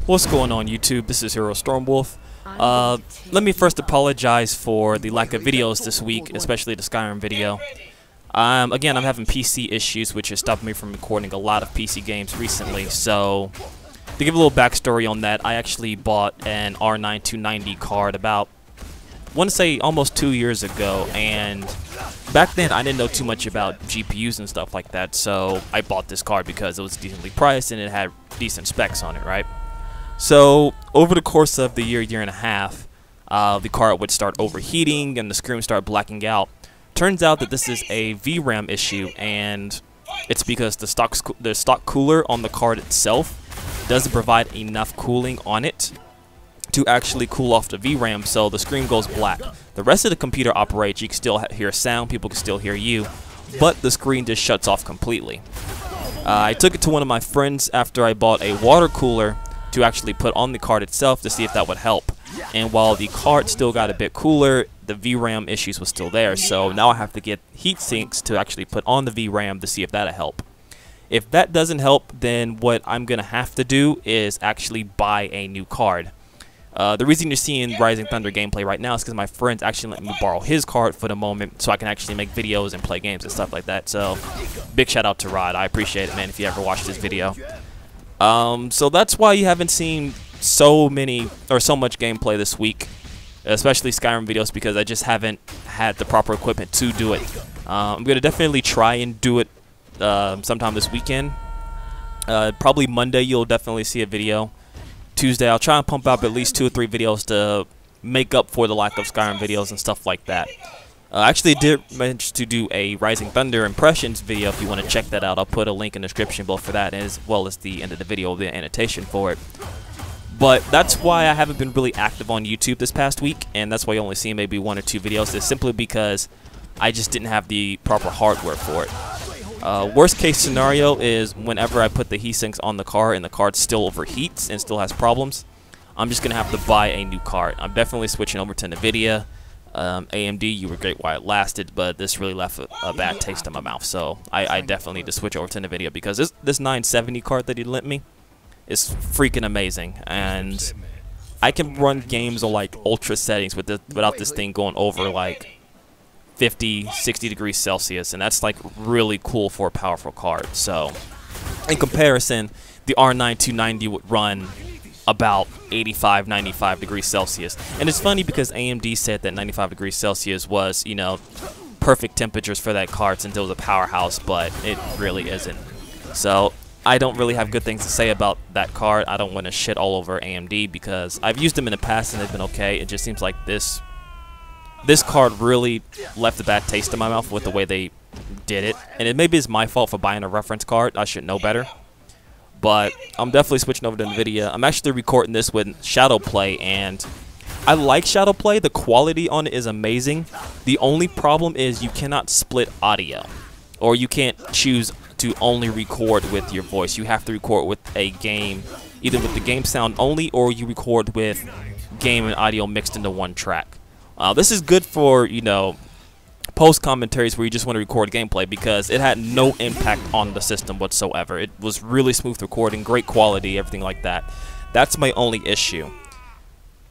What's going on YouTube? This is Hero Stormwolf. Let me first apologize for the lack of videos this week, especially the Skyrim video. Again, I'm having PC issues, which has stopped me from recording a lot of PC games recently. So, to give a little backstory on that, I actually bought an R9 290 card about, I want to say almost 2 years ago, and back then I didn't know too much about GPUs and stuff like that, so I bought this card because it was decently priced and it had decent specs on it, right? So, over the course of the year and a half, the card would start overheating and the screen would start blacking out. Turns out that this is a VRAM issue, and it's because the stock cooler on the card itself doesn't provide enough cooling on it to actually cool off the VRAM, so the screen goes black. The rest of the computer operates, you can still hear sound, people can still hear you, but the screen just shuts off completely. I took it to one of my friends after I bought a water cooler to actually put on the card itself to see if that would help. And while the card still got a bit cooler, the VRAM issues was still there, so now I have to get heat sinks to actually put on the VRAM to see if that'll help. If that doesn't help, then what I'm going to have to do is actually buy a new card. The reason you're seeing Rising Thunder gameplay right now is because my friends actually let me borrow his card for the moment so I can actually make videos and play games and stuff like that. So, big shout out to Rod. I appreciate it, man, if you ever watched this video. So that's why you haven't seen so much gameplay this week, especially Skyrim videos, because I just haven't had the proper equipment to do it. I'm going to definitely try and do it sometime this weekend. Probably Monday you'll definitely see a video. Tuesday I'll try and pump out at least 2 or 3 videos to make up for the lack of Skyrim videos and stuff like that. I actually did manage to do a Rising Thunder impressions video if you want to check that out. I'll put a link in the description both for that as well as the end of the video, the annotation for it. But that's why I haven't been really active on YouTube this past week, and that's why you only see maybe 1 or 2 videos. It's simply because I just didn't have the proper hardware for it. Worst case scenario is whenever I put the heat sinks on the card and the card still overheats and still has problems, I'm just going to have to buy a new card. I'm definitely switching over to NVIDIA. AMD, you were great while it lasted, but this really left a bad taste in my mouth, so I definitely need to switch over to NVIDIA because this 970 card that he lent me is freaking amazing, and I can run games on like ultra settings without this thing going over like 50, 60 degrees Celsius, and that's like really cool for a powerful card. So in comparison, the R9 290 would run about 85, 95 degrees Celsius. And it's funny because AMD said that 95 degrees Celsius was, you know, perfect temperatures for that card since it was a powerhouse, but it really isn't. So I don't really have good things to say about that card. I don't want to shit all over AMD because I've used them in the past and they've been okay. It just seems like this card really left a bad taste in my mouth with the way they did it. And it maybe is my fault for buying a reference card. I should know better. But I'm definitely switching over to NVIDIA. I'm actually recording this with Shadow Play, and I like Shadow Play. The quality on it is amazing. The only problem is you cannot split audio, or you can't choose to only record with your voice. You have to record with a game, either with the game sound only, or you record with game and audio mixed into one track. This is good for, you know, post commentaries where you just want to record gameplay because it had no impact on the system whatsoever. It was really smooth recording, great quality, everything like that. That's my only issue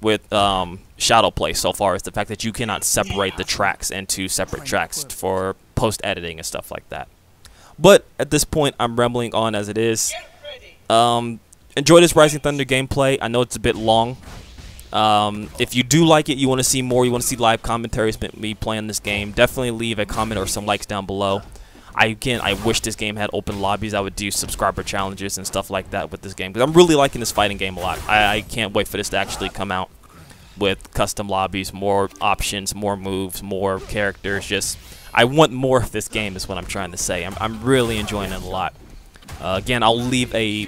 with Shadow Play so far, is the fact that you cannot separate the tracks into separate tracks for post editing and stuff like that. But at this point, I'm rambling on as it is. Enjoy this Rising Thunder gameplay. I know it's a bit long. If you do like it, you want to see more, you want to see live commentaries about me playing this game, definitely leave a comment or some likes down below. I wish this game had open lobbies. I would do subscriber challenges and stuff like that with this game, because I'm really liking this fighting game a lot. I can't wait for this to actually come out with custom lobbies, more options, more moves, more characters. Just, I want more of this game is what I'm trying to say. I'm really enjoying it a lot. Again, I'll leave a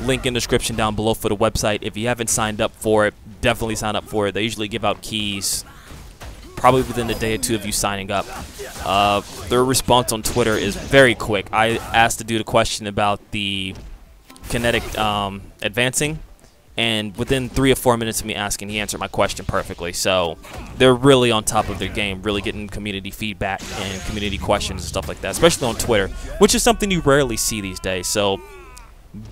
link in the description down below for the website. If you haven't signed up for it, definitely sign up for it. They usually give out keys probably within a day or 2 of you signing up. Their response on Twitter is very quick. I asked the dude a question about the kinetic advancing, and within 3 or 4 minutes of me asking, he answered my question perfectly. So they're really on top of their game, really getting community feedback and community questions and stuff like that, especially on Twitter, which is something you rarely see these days. So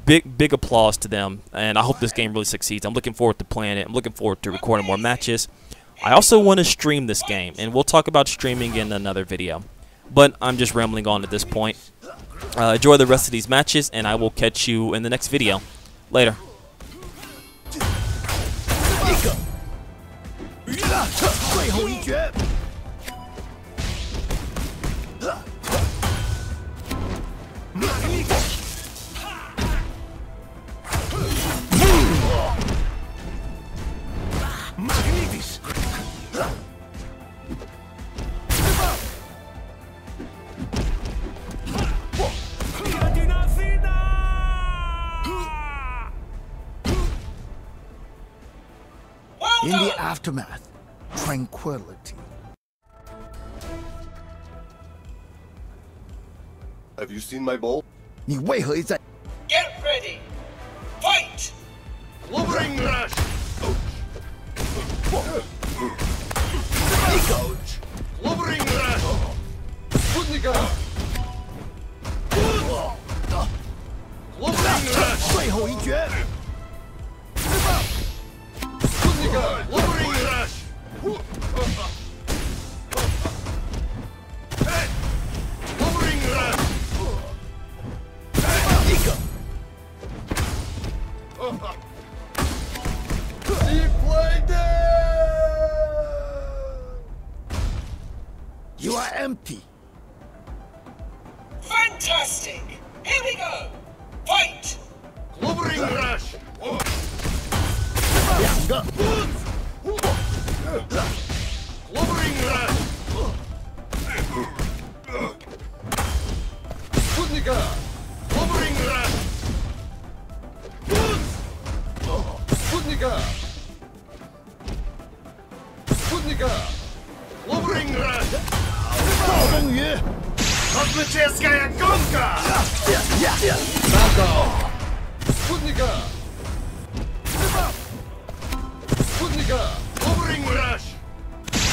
big applause to them, and I hope this game really succeeds. I'm looking forward to playing it. I'm looking forward to recording more matches. I also want to stream this game, and we'll talk about streaming in another video. But I'm just rambling on at this point. Enjoy the rest of these matches, and I will catch you in the next video. Later. In the aftermath, tranquility. Have you seen my bowl? 你为何在 Get ready! Fight! Ring rush! Ouch! Ring rush! Sputnika! Ring rush! 最后一决？ Sputnika! Ring rush! Ring rush! You are empty. Fantastic! Here we go! Fight! Ring rush! 两个。 Ring rush! Sputnika! Ring rush! Sputnika! Sputnika! Ring rush! 暴风雨。 Космическая гонка! Sputnika! Sputnika! Ring rush!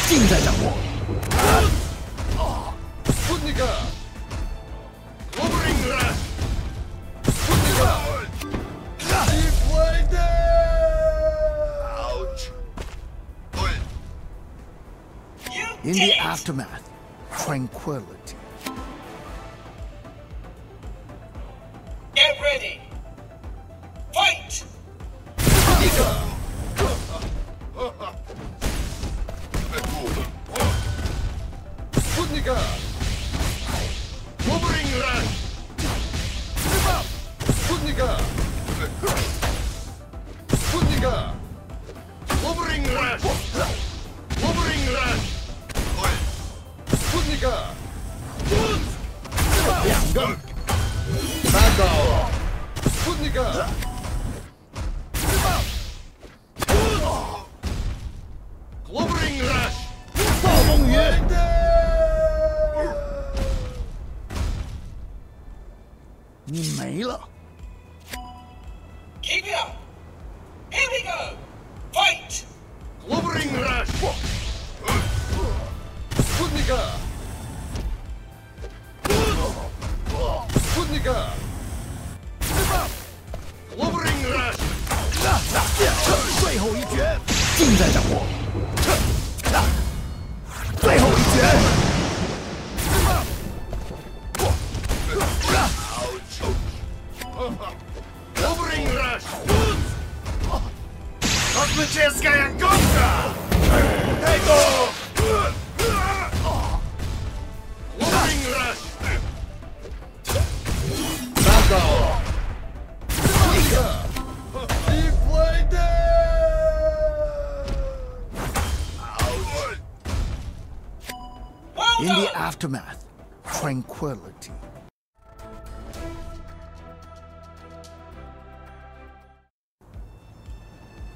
尽在掌握。 Sputnika! Ring rush! Sputnika! Ouch! You In did the it! aftermath, tranquility. Get ready! Fight! Sputnika! Ring rush! Sputnika! Sputnika! Ring rush! Ring rush! Sputnika! 两个。 Sputnika! Ring rush! 暴风雨。你没了。 Keep it up! Here we go! Fight! Ring rush! Sputnika! Sputnika! Ring rush! 最后一决，尽在掌握。最后一决。 Ring rush! Космическая гонка! Ring rush! Well In done! the aftermath, tranquility.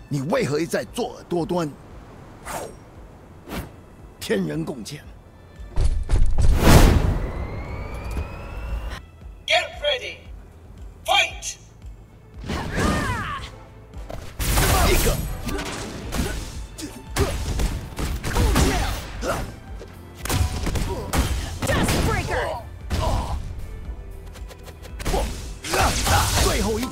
你为何一再作恶多端？天人共鉴。 Get ready! Fight! 一个。 最后一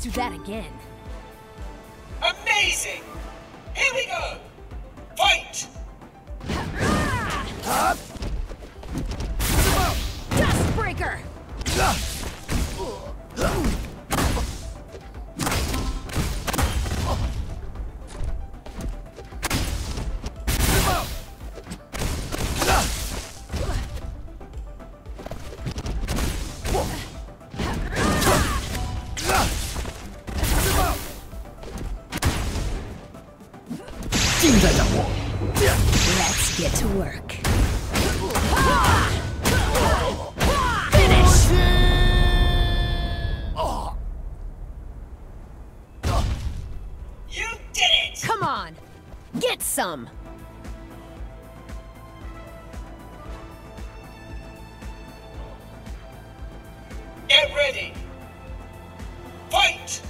do that again. Amazing! Here we go! Fight! Dust breaker! Let's get to work. Finish! You did it! Come on, get some. Get ready! Fight!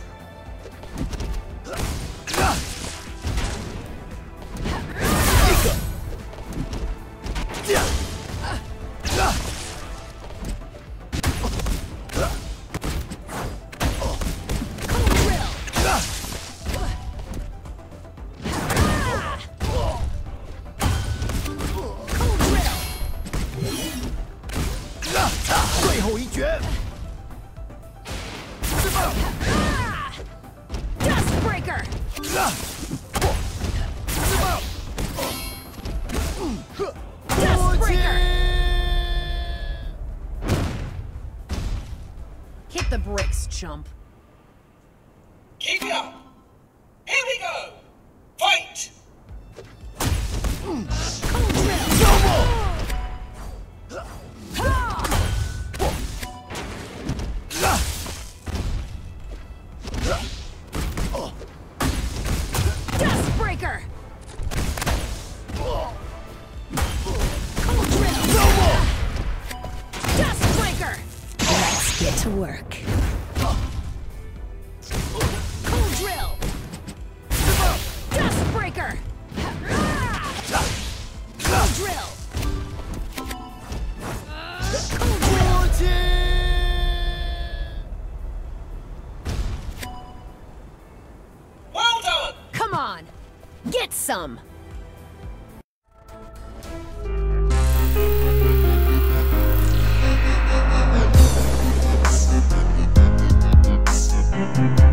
Dust breaker! Dust breaker! Hit the brakes, chump. Keep it up! Here we go! Fight! Dust breaker! Dust breaker! Let's get to work. Cold drill! Dust breaker! Cold drill! Cold drill! Well done! Come on, get some. Thank you.